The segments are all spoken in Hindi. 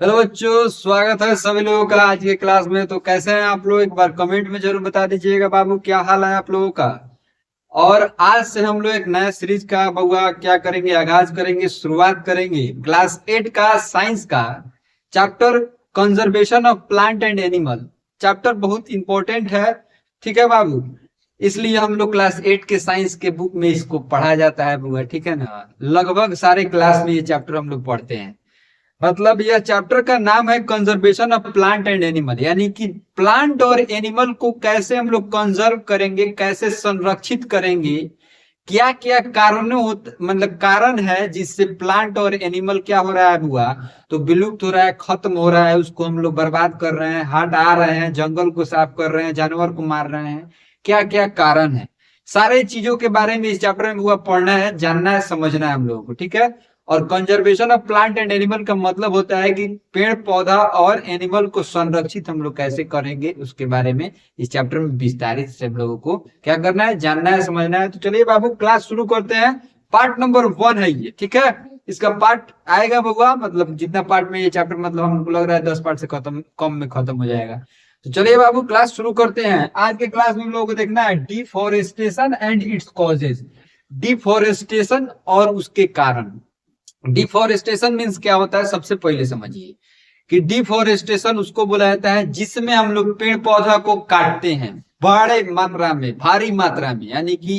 हेलो बच्चों, स्वागत है सभी लोगों का आज के क्लास में। तो कैसे हैं आप लोग? एक बार कमेंट में जरूर बता दीजिएगा बाबू, क्या हाल है आप लोगों का। और आज से हम लोग एक नया सीरीज का बउआ क्या करेंगे, आगाज करेंगे, शुरुआत करेंगे क्लास 8 का साइंस का chapter conservation of plant and animal. Chapter बहुत इंपॉर्टेंट है, ठीक है बाबू। इसलिए हम लोग क्लास 8 के साइंस के बुक में इसको पढ़ा जाता है बुआ, ठीक है ना। लगभग सारे क्लास में ये चैप्टर हम लोग पढ़ते हैं। मतलब यह चैप्टर का नाम है conservation of plant and animal, यानी कि प्लांट और एनिमल को कैसे हम लोग कंजर्व करेंगे, कैसे संरक्षित करेंगे, क्या क्या कारणों मतलब कारण है जिससे प्लांट और एनिमल क्या हो रहा है बुआ, तो विलुप्त हो रहा है, खत्म हो रहा है, उसको हम लोग बर्बाद कर रहे हैं, हटा रहे हैं, जंगल को साफ कर रहे हैं, जानवर को मार रहे हैं। क्या क्या कारण है, सारे चीजों के बारे में इस चैप्टर में बुआ पढ़ना है, जानना है, समझना है हम लोगों को, ठीक है। और conservation of plant and animal का मतलब होता है कि पेड़ पौधा और एनिमल को संरक्षित हम लोग कैसे करेंगे, उसके बारे में इस चैप्टर में विस्तारित से हम लोगों को क्या करना है, जानना है, समझना है। तो चलिए बाबू क्लास शुरू करते हैं। पार्ट नंबर 1 है ये, ठीक है। इसका पार्ट आएगा बउआ, मतलब जितना पार्ट में ये चैप्टर, मतलब हमको लग रहा है 10 पार्ट से खत्म, कम में खत्म हो जाएगा। तो चलिए बाबू क्लास शुरू करते हैं। आज के क्लास में हम लोगों को देखना है deforestation and its causes. Deforestation और उसके कारण। डिफोरेस्टेशन मीन्स क्या होता है, सबसे पहले समझिए कि डिफोरेस्टेशन उसको बोला जाता है जिसमें हम लोग पेड़ पौधा को काटते हैं बड़े मात्रा में, भारी मात्रा में। यानी कि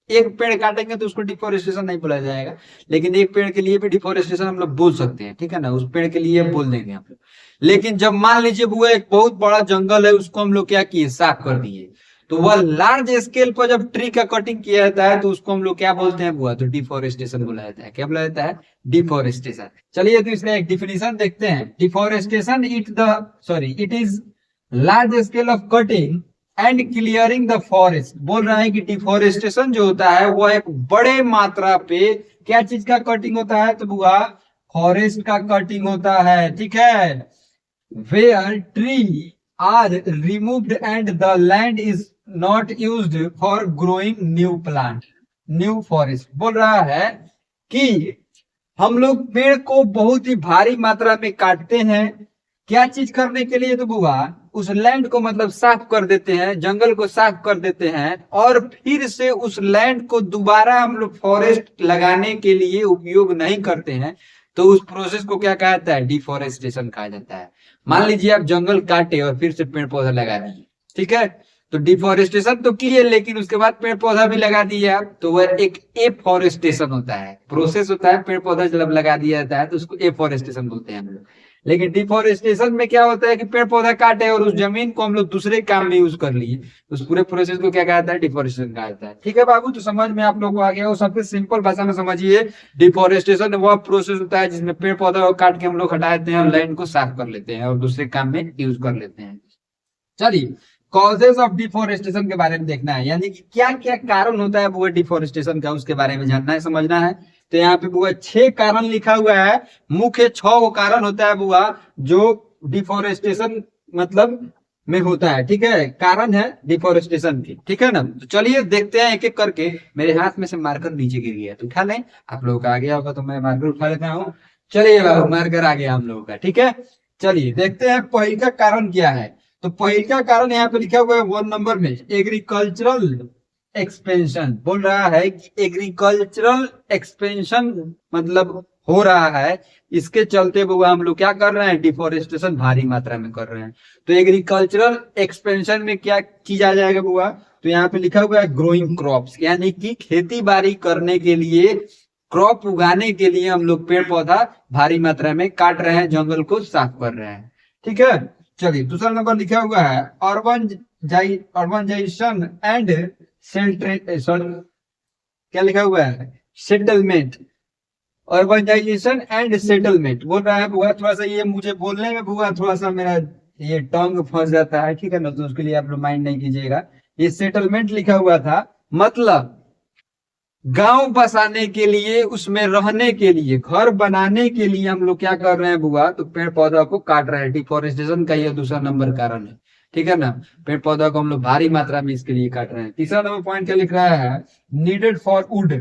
एक पेड़ काटेंगे तो उसको डिफोरेस्टेशन नहीं बोला जाएगा, लेकिन एक पेड़ के लिए भी डिफोरेस्टेशन हम लोग बोल सकते हैं, ठीक है ना। उस पेड़ के लिए बोल देंगे हम लोग। लेकिन जब मान लीजिए वो एक बहुत बड़ा जंगल है, उसको हम लोग क्या किए, साफ कर दिए, तो वह लार्ज स्केल पर जब ट्री का कटिंग किया जाता है तो उसको हम लोग क्या बोलते हैं बुआ, तो डिफोरेस्टेशन बोला जाता है। क्या बोला जाता है, डिफोरेस्टेशन। चलिए तो इसका एक डिफिनेशन देखते हैं। Deforestation it is large scale of cutting and clearing the forest. बोल रहा है कि डिफोरेस्टेशन जो होता है वह एक बड़े मात्रा पे क्या चीज का कटिंग होता है, तो बुआ फॉरेस्ट का कटिंग होता है, ठीक है। Where tree are removed and the land is not used for growing new plant, new forest. बोल रहा है कि हम लोग पेड़ को बहुत ही भारी मात्रा में काटते हैं, क्या चीज करने के लिए, तो बुआ उस लैंड को मतलब साफ कर देते हैं, जंगल को साफ कर देते हैं, और फिर से उस लैंड को दोबारा हम लोग फॉरेस्ट लगाने के लिए उपयोग नहीं करते हैं। तो उस प्रोसेस को क्या कहा जाता है, डिफोरेस्टेशन कहा जाता है। मान लीजिए आप जंगल काटे और फिर से पेड़ पौधा लगा दिए, ठीक है, तो डिफोरेस्टेशन तो किए, लेकिन उसके बाद पेड़ पौधा भी लगा दिए आप, तो वह एक एफोरेस्टेशन होता है, प्रोसेस होता है। पेड़ पौधा जब लगा दिया जाता है तो उसको एफोरेस्टेशन बोलते हैं हम लोग। लेकिन डिफोरेस्टेशन में क्या होता है कि पेड़ पौधा काटे और उस जमीन को हम लोग दूसरे काम में यूज कर लिए, उस पूरे प्रोसेस को क्या कहा जाता है, डिफोरेस्टेशन कहा जाता है। ठीक है बाबू, तो समझ में आप लोगों को आ गया हो। सबसे सिंपल भाषा में समझिए, डिफोरेस्टेशन वह प्रोसेस होता है जिसमें पेड़ पौधा को काट के हम लोग हटा देते हैं और लैंड को साफ कर लेते हैं और दूसरे काम में यूज कर लेते हैं। चलिए कॉजेज ऑफ डिफोरेस्टेशन के बारे में देखना है, यानी कि क्या क्या कारण होता है बुआ डिफोरेस्टेशन का, उसके बारे में जानना है, समझना है। तो यहाँ पे बुआ 6 कारण लिखा हुआ है, मुख्य 6 वो कारण होता है बुआ जो डिफोरेस्टेशन मतलब में होता है, ठीक है, कारण है डिफोरेस्टेशन की, ठीक है ना। तो चलिए देखते हैं एक एक करके। मेरे हाथ में से मार्कर नीचे गिर गया तो उठा लें, आप लोगों का आ गया होगा तो मैं मार्कर उठा लेता हूँ। चलिए बाबू मार्कर आ गया हम लोगों का, ठीक है। चलिए देखते हैं पहले का कारण क्या है। तो पहले का कारण यहाँ पे लिखा हुआ है 1 नंबर में, एग्रीकल्चरल एक्सपेंशन। बोल रहा है कि एग्रीकल्चरल एक्सपेंशन मतलब हो रहा है, इसके चलते बुआ हम लोग क्या कर रहे हैं, डिफोरेस्टेशन भारी मात्रा में कर रहे हैं। तो एग्रीकल्चरल एक्सपेंशन में क्या चीज आ जाएगा बुआ, तो यहाँ पे लिखा हुआ है ग्रोइंग क्रॉप्स, यानी कि खेती बाड़ी करने के लिए, क्रॉप उगाने के लिए हम लोग पेड़ पौधा भारी मात्रा में काट रहे हैं, जंगल को साफ कर रहे हैं, ठीक है। चलिए दूसरा नंबर लिखा हुआ है अर्बनाइजेशन एंड क्या लिखा हुआ है, सेटलमेंट। अर्बनाइजेशन एंड सेटलमेंट बोल रहा है बुआ, थोड़ा सा ये मुझे बोलने में बुआ थोड़ा सा मेरा ये टंग फंस जाता है, ठीक है ना, तो उसके लिए आप लोग माइंड नहीं कीजिएगा। ये सेटलमेंट लिखा हुआ था, मतलब गांव बसाने के लिए, उसमें रहने के लिए, घर बनाने के लिए हम लोग क्या कर रहे हैं बुआ, तो पेड़ पौधा को काट रहे हैं। डिफोरेस्टेशन का यह दूसरा नंबर कारण है, ठीक है ना। पेड़ पौधा को हम लोग भारी मात्रा में इसके लिए काट रहे हैं। तीसरा नंबर पॉइंट क्या लिख रहा है, नीडेड फॉर वुड।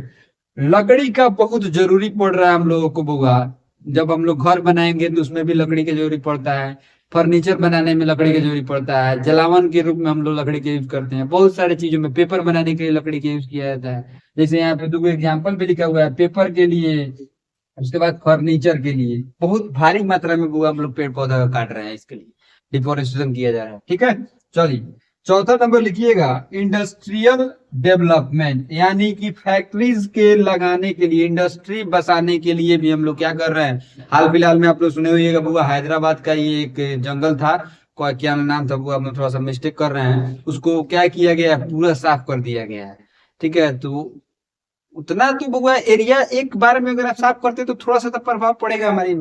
लकड़ी का बहुत जरूरी पड़ रहा है हम लोगों को बुआ, जब हम लोग घर बनाएंगे तो उसमें भी लकड़ी की जरूरत पड़ता है, फर्नीचर बनाने में लकड़ी की जरूरत पड़ता है, जलावन के रूप में हम लोग लकड़ी के यूज करते हैं, बहुत सारी चीजों में पेपर बनाने के लिए लकड़ी के यूज किया जाता है। जैसे यहाँ पे दो एग्जाम्पल भी लिखा हुआ है, पेपर के लिए, उसके बाद फर्नीचर के लिए। बहुत भारी मात्रा में वो हम लोग पेड़ पौधा काट रहे हैं, इसके लिए डिफोरेस्टेशन किया जा रहा है। ठीक है, चलिए चौथा नंबर लिखिएगा, इंडस्ट्रियल डेवलपमेंट, यानी कि फैक्ट्रीज के लगाने के लिए, इंडस्ट्री बसाने के लिए भी हम लोग क्या कर रहे हैं। हाल फिलहाल में आप लोग सुने होइएगा बुआ, हैदराबाद का ये एक जंगल था, क्या नाम था बुआ, हम लोग थोड़ा सा मिस्टेक कर रहे हैं, उसको क्या किया गया है, पूरा साफ कर दिया गया है। ठीक है, तो उतना तो बुआ एरिया एक बार में अगर आप साफ करते तो थोड़ा सा तो प्रभाव पड़ेगा हमारी,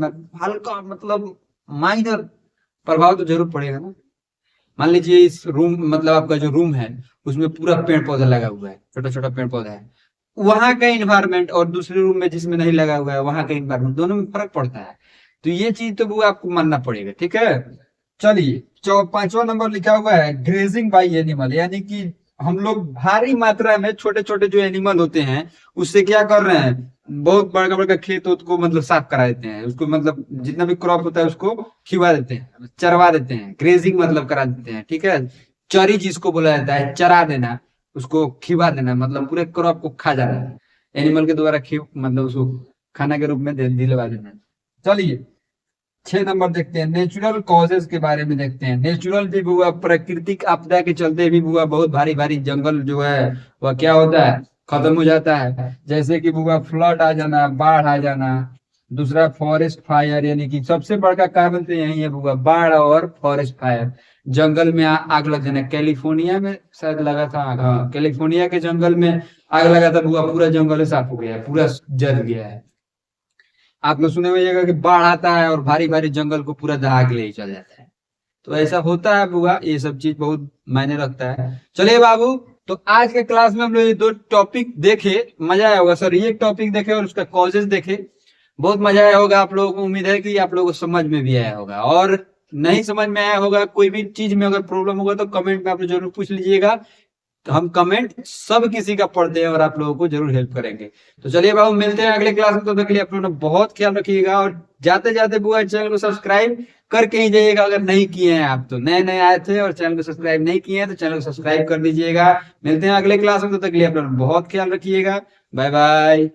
हल्का मतलब माइनर प्रभाव तो जरूर पड़ेगा ना। मान लीजिए इस रूम, मतलब आपका जो रूम है उसमें पूरा पेड़ पौधा लगा हुआ है, छोटा छोटा पेड़ पौधा है, वहां का इन्वायरमेंट और दूसरे रूम में जिसमें नहीं लगा हुआ है वहां का इन्वायरमेंट, दोनों में फर्क पड़ता है। तो ये चीज तो वो आपको मानना पड़ेगा। ठीक है, चलिए पांचवा नंबर लिखा हुआ है, ग्रेजिंग बाई एनिमल, यानी कि हम लोग भारी मात्रा में छोटे छोटे जो एनिमल होते हैं उससे क्या कर रहे हैं, बहुत बड़का बड़का खेत को मतलब साफ करा देते हैं, उसको मतलब जितना भी क्रॉप होता है उसको खिवा देते हैं, चरवा देते हैं, ग्रेजिंग मतलब करा देते हैं। ठीक है, चरी जिसको बोला जाता है, चरा देना, उसको खिवा देना, मतलब पूरे क्रॉप को खा जाना, एनिमल के द्वारा मतलब उसको खाना के रूप में दिलवा देना। चलिए 6 नंबर देखते हैं, नेचुरल कॉजेज के बारे में देखते हैं। नेचुरल भी हुआ, प्राकृतिक आपदा के चलते भी हुआ बहुत भारी भारी जंगल जो है वह क्या होता है, खत्म हो जाता है। जैसे कि हुआ फ्लड आ जाना, बाढ़ आ जाना। दूसरा फॉरेस्ट फायर, यानी कि सबसे बड़ा कारण तो यही है हुआ, बाढ़ और फॉरेस्ट फायर, जंगल में आग लग जाना। कैलिफोर्निया में शायद लगा था, हाँ कैलिफोर्निया के जंगल में आग लगा था हुआ, पूरा जंगल साफ हो गया है, पूरा जल गया है। आप लोग सुने होइएगा कि बाढ़ आता है और भारी भारी जंगल को पूरा दहा के ले चल जाता है। तो ऐसा होता है बुआ, ये सब चीज बहुत मायने रखता है। चलिए बाबू, तो आज के क्लास में हम लोग ये 2 टॉपिक देखे, मजा आया होगा सर, ये एक टॉपिक देखे और उसका कॉजेज देखे, बहुत मजा आया होगा आप लोगों को। उम्मीद है कि आप लोगों को समझ में भी आया होगा, और नहीं समझ में आया होगा, कोई भी चीज में अगर प्रॉब्लम होगा तो कमेंट में आप लोग जरूर पूछ लीजिएगा। तो हम कमेंट सब किसी का पढ़ते हैं और आप लोगों को जरूर हेल्प करेंगे। तो चलिए बाबू, मिलते हैं अगले क्लास में, तब तक के लिए आप लोगों ने बहुत ख्याल रखिएगा, और जाते जाते बुआ चैनल को सब्सक्राइब करके ही जाइएगा, अगर नहीं किए हैं आप तो, नए नए आए थे और चैनल को सब्सक्राइब नहीं किए हैं तो चैनल को सब्सक्राइब कर दीजिएगा। मिलते हैं अगले क्लास में, तब तक के लिए आप लोग बहुत ख्याल रखिएगा। Bye bye.